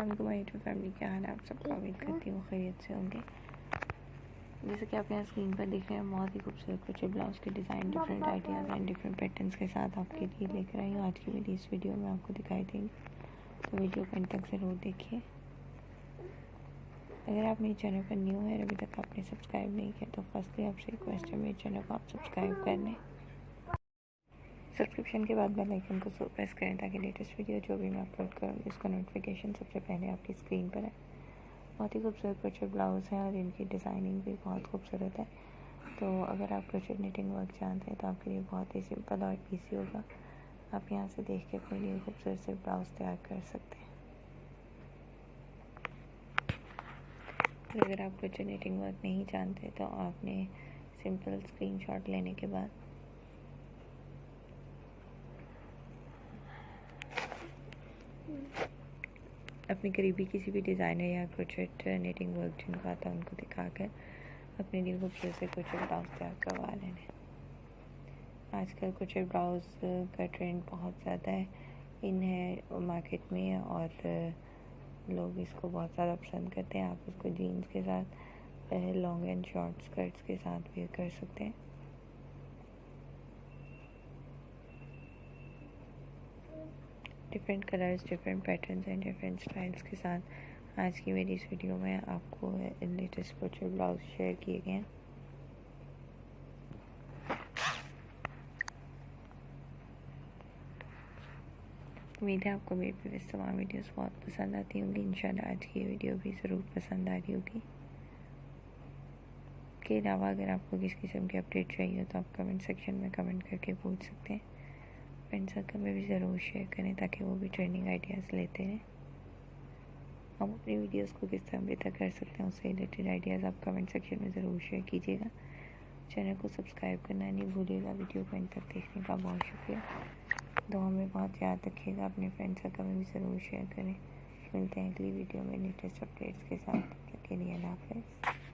अस्सलाम वालेकुम YouTube family, क्या हाल है आप सबका। उम्मीद करती हूँ खैरियत से होंगे। जैसे कि आप यहाँ स्क्रीन पर देख रहे हैं, बहुत ही खूबसूरत क्रोचेट ब्लाउज के design different ideas and different patterns के साथ आपके लिए लेकर आई हूँ। आज की मेरी इस वीडियो में आपको दिखाई देंगे, तो वीडियो को एंड तक ज़रूर देखिए। अगर आप मेरे चैनल पर न्यू है, अभी तक आपने सब्सक्राइब नहीं किया, तो फर्स्टली आपसे रिक्वेस्ट है मेरे चैनल को आप सब्सक्राइब कर लें। सब्सक्रिप्शन के बाद बेल आइकन को प्रेस करें ताकि लेटेस्ट वीडियो जो भी मैं अपलोड करूँ इसका नोटिफिकेशन सबसे पहले आपकी स्क्रीन पर है। बहुत ही खूबसूरत क्रोचेट ब्लाउज़ है और इनकी डिज़ाइनिंग भी बहुत खूबसूरत है। तो अगर आप क्रोचेट निटिंग वर्क जानते हैं तो आपके लिए बहुत ही सिंपल और ईजी होगा। आप यहाँ से देख के अपने लिए खूबसूरत से ब्लाउज़ तैयार कर सकते हैं। तो अगर आप क्रोचेट निटिंग वर्क नहीं जानते तो आपने सिंपल स्क्रीनशॉट लेने के बाद अपने करीबी किसी भी डिज़ाइनर या क्रोचेट निटिंग वर्क जिनको आता है उनको दिखाकर अपने लिए खूबसूरत से क्रोचेट ब्लाउज तैयार करवा लेने। आजकल क्रोचेट ब्लाउज का ट्रेंड बहुत ज़्यादा है इन है मार्केट में और लोग इसको बहुत ज़्यादा पसंद करते हैं। आप इसको जीन्स के साथ, लॉन्ग एंड शॉर्ट स्कर्ट्स के साथ भी कर सकते हैं। Different colours, different patterns and different styles के साथ आज की मेरी इस वीडियो में आपको लेटेस्ट क्रोचेट ब्लाउज शेयर किए गए हैं। उम्मीद है आपको मेरी प्रीवियस तमाम वीडियोस बहुत पसंद आती होंगी। इंशाल्लाह आज की वीडियो भी ज़रूर पसंद आ रही होगी। के अलावा अगर आपको किस किस्म की अपडेट चाहिए तो आप कमेंट सेक्शन में कमेंट करके पूछ सकते हैं। फ्रेंड सर्कल में भी ज़रूर शेयर करें ताकि वो भी ट्रेंडिंग आइडियाज़ लेते रहें। हम अपनी वीडियोस को किस तरह बेहतर कर सकते हैं उससे रिलेटेड आइडियाज़ आप कमेंट सेक्शन में ज़रूर शेयर कीजिएगा। चैनल को सब्सक्राइब करना नहीं भूलिएगा। वीडियो को अंत तक देखने का बहुत शुक्रिया। दुआ में बहुत याद रखिएगा। अपने फ्रेंड सर्कल में भी ज़रूर शेयर करें। मिलते हैं अगली वीडियो में लेटेस्ट अपडेट्स के साथ। तब तक के लिए अल्लाह हाफ़िज़।